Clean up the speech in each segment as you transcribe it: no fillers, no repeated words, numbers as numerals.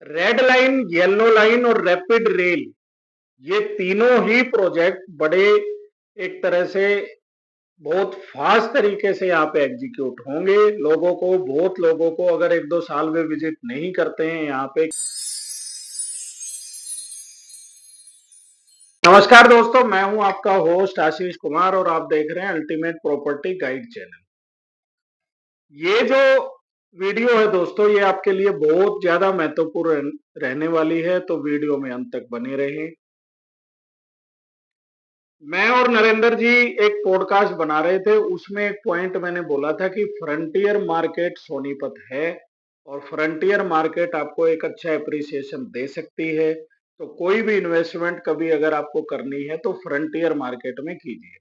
Red line, yellow line और rapid rail, ये तीनों ही प्रोजेक्ट बड़े एक तरह से बहुत फास्ट तरीके से यहाँ पे एग्जीक्यूट होंगे। बहुत लोगों को अगर 1-2 साल में विजिट नहीं करते हैं यहाँ पे। नमस्कार दोस्तों, मैं हूं आपका होस्ट आशीष कुमार और आप देख रहे हैं अल्टीमेट प्रॉपर्टी गाइड चैनल। ये जो वीडियो है दोस्तों, ये आपके लिए बहुत ज्यादा महत्वपूर्ण रहने वाली है, तो वीडियो में अंत तक बने रहें। मैं और नरेंद्र जी एक पॉडकास्ट बना रहे थे, उसमें एक पॉइंट मैंने बोला था कि फ्रंटियर मार्केट सोनीपत है और फ्रंटियर मार्केट आपको एक अच्छा एप्रिसिएशन दे सकती है। तो कोई भी इन्वेस्टमेंट कभी अगर आपको करनी है तो फ्रंटियर मार्केट में कीजिए।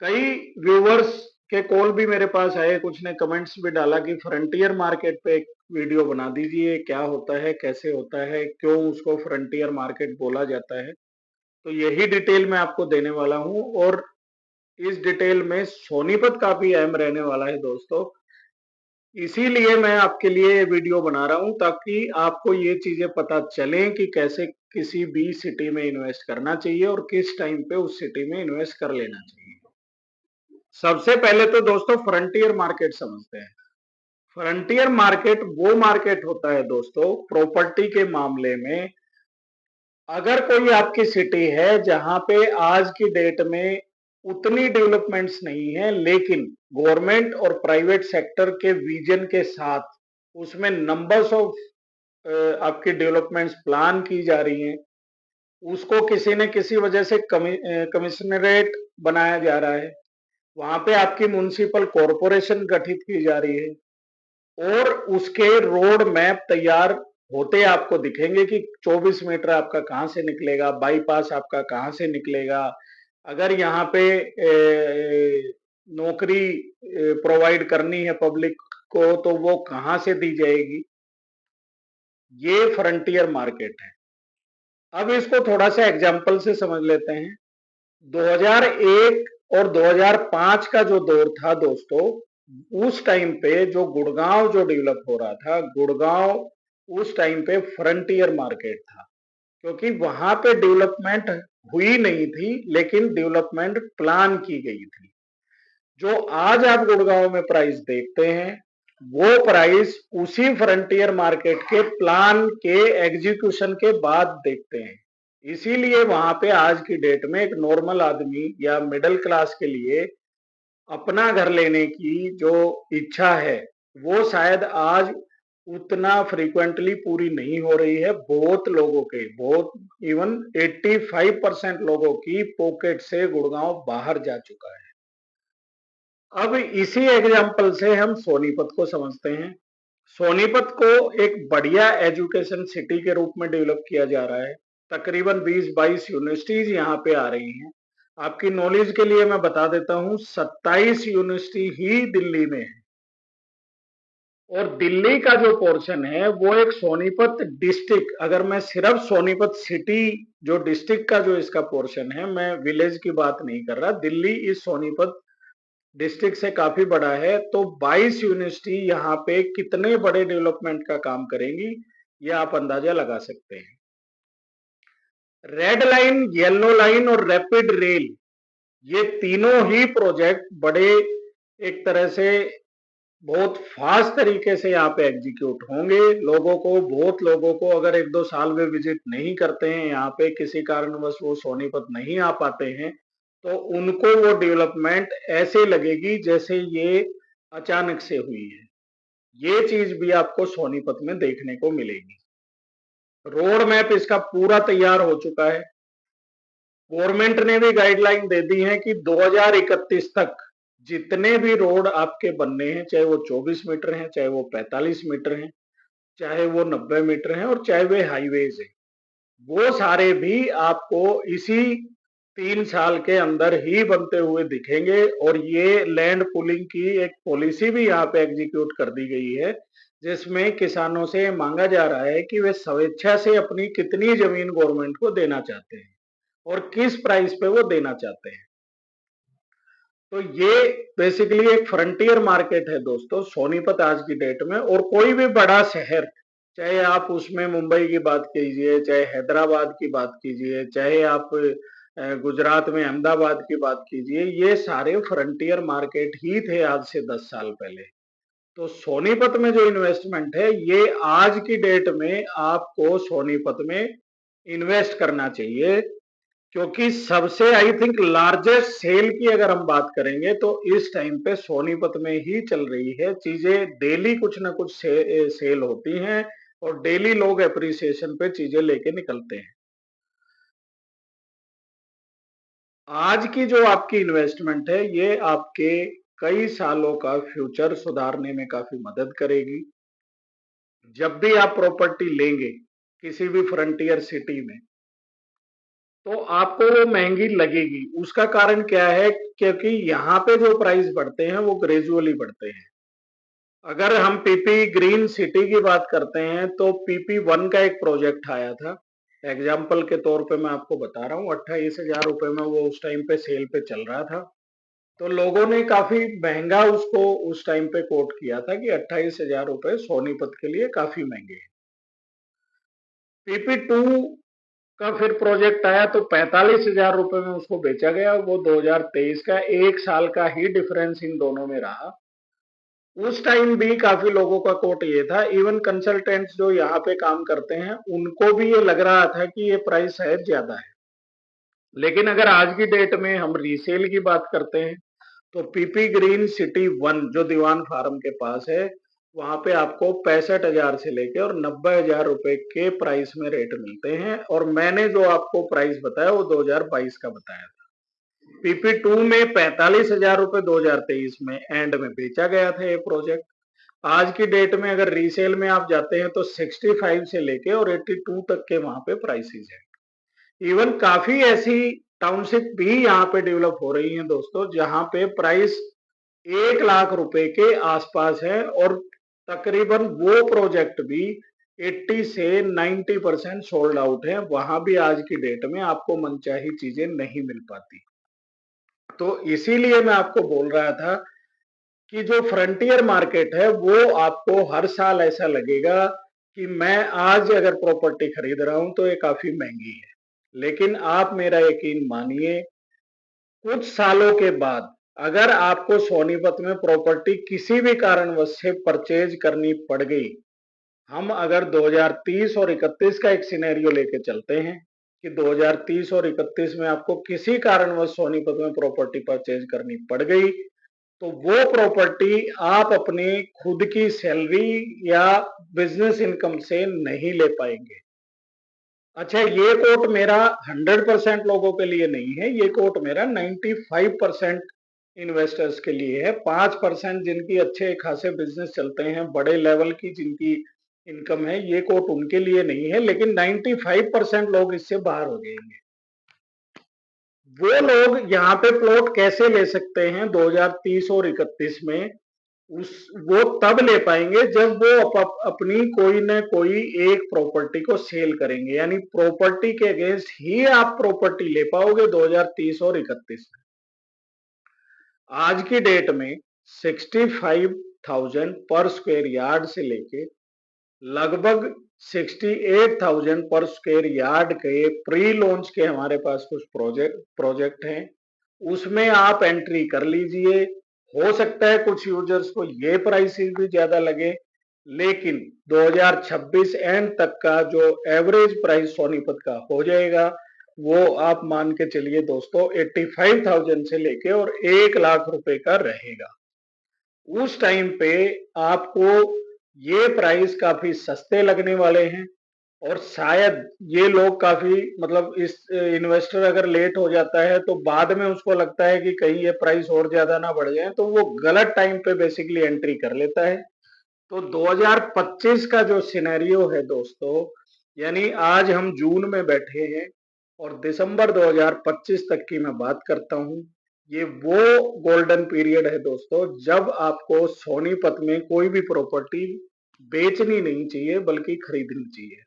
कई व्यूवर्स के कॉल भी मेरे पास आए, कुछ ने कमेंट्स भी डाला कि फ्रंटियर मार्केट पे एक वीडियो बना दीजिए, क्या होता है, कैसे होता है, क्यों उसको फ्रंटियर मार्केट बोला जाता है। तो यही डिटेल मैं आपको देने वाला हूं और इस डिटेल में सोनीपत काफी अहम रहने वाला है दोस्तों। इसीलिए मैं आपके लिए ये वीडियो बना रहा हूं ताकि आपको ये चीजें पता चलें कि कैसे किसी भी सिटी में इन्वेस्ट करना चाहिए और किस टाइम पे उस सिटी में इन्वेस्ट कर लेना चाहिए। सबसे पहले तो दोस्तों फ्रंटियर मार्केट समझते हैं। फ्रंटियर मार्केट वो मार्केट होता है दोस्तों प्रॉपर्टी के मामले में, अगर कोई आपकी सिटी है जहां पे आज की डेट में उतनी डेवलपमेंट्स नहीं है, लेकिन गवर्नमेंट और प्राइवेट सेक्टर के विजन के साथ उसमें नंबर्स ऑफ आपकी डेवलपमेंट्स प्लान की जा रही हैं, उसको किसी न किसी वजह से कमिश्नरेट बनाया जा रहा है, वहां पे आपकी म्युनिसिपल कॉरपोरेशन गठित की जा रही है और उसके रोड मैप तैयार होते आपको दिखेंगे कि 24 मीटर आपका कहां से निकलेगा, बाईपास आपका कहां से निकलेगा, अगर यहाँ पे नौकरी प्रोवाइड करनी है पब्लिक को तो वो कहां से दी जाएगी। ये फ्रंटियर मार्केट है। अब इसको थोड़ा सा एग्जाम्पल से समझ लेते हैं। 2001 और 2005 का जो दौर था दोस्तों, उस टाइम पे जो गुड़गांव जो डेवलप हो रहा था, गुड़गांव उस टाइम पे फ्रंटियर मार्केट था, क्योंकि वहां पे डेवलपमेंट हुई नहीं थी लेकिन डेवलपमेंट प्लान की गई थी। जो आज आप गुड़गांव में प्राइस देखते हैं वो प्राइस उसी फ्रंटियर मार्केट के प्लान के एग्जीक्यूशन के बाद देखते हैं। इसीलिए वहां पे आज की डेट में एक नॉर्मल आदमी या मिडिल क्लास के लिए अपना घर लेने की जो इच्छा है वो शायद आज उतना फ्रीक्वेंटली पूरी नहीं हो रही है। बहुत लोगों के, बहुत इवन 85% लोगों की पॉकेट से गुड़गांव बाहर जा चुका है। अब इसी एग्जाम्पल से हम सोनीपत को समझते हैं। सोनीपत को एक बढ़िया एजुकेशन सिटी के रूप में डेवलप किया जा रहा है। तकरीबन 20-22 यूनिवर्सिटीज यहाँ पे आ रही हैं। आपकी नॉलेज के लिए मैं बता देता हूँ, 27 यूनिवर्सिटी ही दिल्ली में है और दिल्ली का जो पोर्शन है वो एक सोनीपत डिस्ट्रिक्ट, अगर मैं सिर्फ सोनीपत सिटी जो डिस्ट्रिक्ट का जो इसका पोर्शन है, मैं विलेज की बात नहीं कर रहा, दिल्ली इस सोनीपत डिस्ट्रिक्ट से काफी बड़ा है। तो 22 यूनिवर्सिटी यहाँ पे कितने बड़े डेवलपमेंट का काम करेंगी ये आप अंदाजा लगा सकते हैं। रेड लाइन, येलो लाइन और रैपिड रेल, ये तीनों ही प्रोजेक्ट बड़े एक तरह से बहुत फास्ट तरीके से यहाँ पे एग्जीक्यूट होंगे। बहुत लोगों को अगर 1-2 साल में विजिट नहीं करते हैं यहाँ पे, किसी कारणवश वो सोनीपत नहीं आ पाते हैं, तो उनको वो डेवलपमेंट ऐसे लगेगी जैसे ये अचानक से हुई है। ये चीज भी आपको सोनीपत में देखने को मिलेगी। रोड मैप इसका पूरा तैयार हो चुका है। गवर्नमेंट ने भी गाइडलाइन दे दी है कि 2031 तक जितने भी रोड आपके बनने हैं, चाहे वो 24 मीटर हैं, चाहे वो 45 मीटर हैं, चाहे वो 90 मीटर हैं और चाहे वे हाईवेज हैं, वो सारे भी आपको इसी 3 साल के अंदर ही बनते हुए दिखेंगे। और ये लैंड पुलिंग की एक पॉलिसी भी यहाँ पे एग्जीक्यूट कर दी गई है, जिसमें किसानों से मांगा जा रहा है कि वे स्वेच्छा से अपनी कितनी जमीन गवर्नमेंट को देना चाहते हैं और किस प्राइस पे वो देना चाहते हैं। तो ये बेसिकली एक फ्रंटियर मार्केट है दोस्तों सोनीपत आज की डेट में। और कोई भी बड़ा शहर चाहे आप उसमें मुंबई की बात कीजिए, चाहे हैदराबाद की बात कीजिए, चाहे आप गुजरात में अहमदाबाद की बात कीजिए, ये सारे फ्रंटियर मार्केट ही थे आज से 10 साल पहले। तो सोनीपत में जो इन्वेस्टमेंट है, ये आज की डेट में आपको सोनीपत में इन्वेस्ट करना चाहिए, क्योंकि सबसे आई थिंक लार्जेस्ट सेल की अगर हम बात करेंगे तो इस टाइम पे सोनीपत में ही चल रही है चीजें। डेली कुछ ना कुछ सेल होती हैं और डेली लोग एप्रिसिएशन पे चीजें लेके निकलते हैं। आज की जो आपकी इन्वेस्टमेंट है, ये आपके कई सालों का फ्यूचर सुधारने में काफी मदद करेगी। जब भी आप प्रॉपर्टी लेंगे किसी भी फ्रंटियर सिटी में, तो आपको वो महंगी लगेगी। उसका कारण क्या है? क्योंकि यहाँ पे जो प्राइस बढ़ते हैं वो ग्रेजुअली बढ़ते हैं। अगर हम पीपी ग्रीन सिटी की बात करते हैं तो पीपी वन का एक प्रोजेक्ट आया था। एग्जाम्पल के तौर पे मैं आपको बता रहा हूँ, 28,000 रुपए में वो उस टाइम पे सेल पे चल रहा था। तो लोगों ने काफी महंगा उसको उस टाइम पे कोट किया था कि 28,000 रुपए सोनीपत के लिए काफी महंगे हैं। पीपी टू का फिर प्रोजेक्ट आया तो 45,000 रुपए में उसको बेचा गया। वो 2023 का 1 साल का ही डिफरेंस इन दोनों में रहा। उस टाइम भी काफी लोगों का कोट ये था, इवन कंसल्टेंट्स जो यहाँ पे काम करते हैं उनको भी ये लग रहा था कि ये प्राइस शायद ज्यादा है। लेकिन अगर आज की डेट में हम रीसेल की बात करते हैं तो पीपी ग्रीन सिटी वन जो दीवान फार्म के पास है, वहां पे आपको 65,000 से लेके और 90,000 रुपए के प्राइस में रेट मिलते हैं। और मैंने जो आपको प्राइस बताया वो 2022 का बताया था। पीपी टू में 45,000 रुपए 2023 में एंड में बेचा गया था ये प्रोजेक्ट। आज की डेट में अगर रीसेल में आप जाते हैं तो 65 से लेके और 82 तक के वहां पे प्राइसेस है। इवन काफी ऐसी टाउनशिप भी यहाँ पे डेवलप हो रही हैं दोस्तों, जहां पे प्राइस 1 लाख रुपए के आसपास है और तकरीबन वो प्रोजेक्ट भी 80 से 90% सोल्ड आउट है। वहां भी आज की डेट में आपको मनचाही चीजें नहीं मिल पाती। तो इसीलिए मैं आपको बोल रहा था कि जो फ्रंटियर मार्केट है वो आपको हर साल ऐसा लगेगा कि मैं आज अगर प्रॉपर्टी खरीद रहा हूं तो ये काफी महंगी है। लेकिन आप मेरा यकीन मानिए, कुछ सालों के बाद अगर आपको सोनीपत में प्रॉपर्टी किसी भी कारणवश से परचेज करनी पड़ गई, हम अगर 2030 और 31 का एक सिनेरियो लेके चलते हैं कि 2030 और 31 में आपको किसी कारणवश सोनीपत में प्रॉपर्टी परचेज करनी पड़ गई, तो वो प्रॉपर्टी आप अपनी खुद की सैलरी या बिजनेस इनकम से नहीं ले पाएंगे। अच्छा, ये कोट मेरा 100% लोगों के लिए नहीं है, ये कोट मेरा 95% इन्वेस्टर्स के लिए है। 5% जिनकी अच्छे खासे बिजनेस चलते हैं, बड़े लेवल की जिनकी इनकम है, ये कोट उनके लिए नहीं है। लेकिन 95% लोग इससे बाहर हो जाएंगे। वो लोग यहाँ पे प्लॉट कैसे ले सकते हैं 2030 और 31 में? उस वो तब ले पाएंगे जब वो अपनी कोई न कोई एक प्रॉपर्टी को सेल करेंगे। यानी प्रॉपर्टी के अगेंस्ट ही आप प्रॉपर्टी ले पाओगे 2030 और 31 में। आज की डेट में 65,000 पर स्क्वायर यार्ड से लेके लगभग 68,000 पर स्क्वायर यार्ड के प्री लॉन्च के हमारे पास कुछ प्रोजेक्ट हैं। उसमें आप एंट्री कर लीजिए। हो सकता है कुछ यूजर्स को ये प्राइसेस भी ज्यादा लगे, लेकिन 2026 एंड तक का जो एवरेज प्राइस सोनीपत का हो जाएगा, वो आप मान के चलिए दोस्तों 85,000 से लेके और 1 लाख रुपए का रहेगा। उस टाइम पे आपको ये प्राइस काफी सस्ते लगने वाले हैं। और शायद ये लोग काफी मतलब इस इन्वेस्टर अगर लेट हो जाता है तो बाद में उसको लगता है कि कहीं ये प्राइस और ज्यादा ना बढ़ जाए, तो वो गलत टाइम पे बेसिकली एंट्री कर लेता है। तो 2025 का जो सिनेरियो है दोस्तों, यानी आज हम जून में बैठे हैं और दिसंबर 2025 तक की मैं बात करता हूं, ये वो गोल्डन पीरियड है दोस्तों जब आपको सोनीपत में कोई भी प्रॉपर्टी बेचनी नहीं चाहिए बल्कि खरीदनी चाहिए।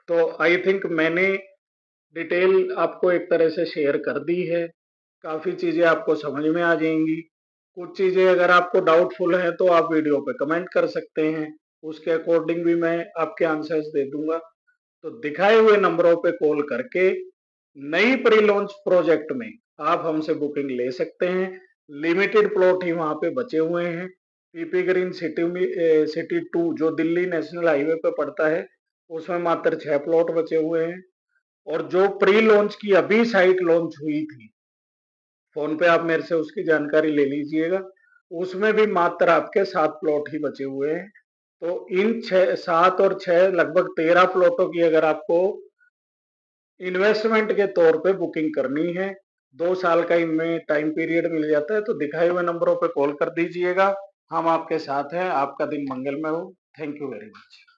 तो आई थिंक मैंने डिटेल आपको एक तरह से शेयर कर दी है। काफी चीजें आपको समझ में आ जाएंगी। कुछ चीजें अगर आपको डाउटफुल है तो आप वीडियो पे कमेंट कर सकते हैं। उसके अकॉर्डिंग भी मैं आपके आंसर्स दे दूंगा। तो दिखाए हुए नंबरों पे कॉल करके नई प्री लॉन्च प्रोजेक्ट में आप हमसे बुकिंग ले सकते हैं। लिमिटेड प्लॉट ही वहां पे बचे हुए हैं। पीपी ग्रीन सिटी में सिटी 2 जो दिल्ली नेशनल हाईवे पे पड़ता है, उसमें मात्र 6 प्लॉट बचे हुए हैं। और जो प्री लॉन्च की अभी साइट लॉन्च हुई थी, फोन पे आप मेरे से उसकी जानकारी ले लीजिएगा, उसमें भी मात्र आपके 7 प्लॉट ही बचे हुए हैं। तो इन 7 और 6 लगभग 13 प्लॉटों की अगर आपको इन्वेस्टमेंट के तौर पे बुकिंग करनी है, 2 साल का इनमें टाइम पीरियड मिल जाता है। तो दिखाए हुए नंबरों पे कॉल कर दीजिएगा, हम आपके साथ हैं। आपका दिन मंगलमय हो। Thank you very much.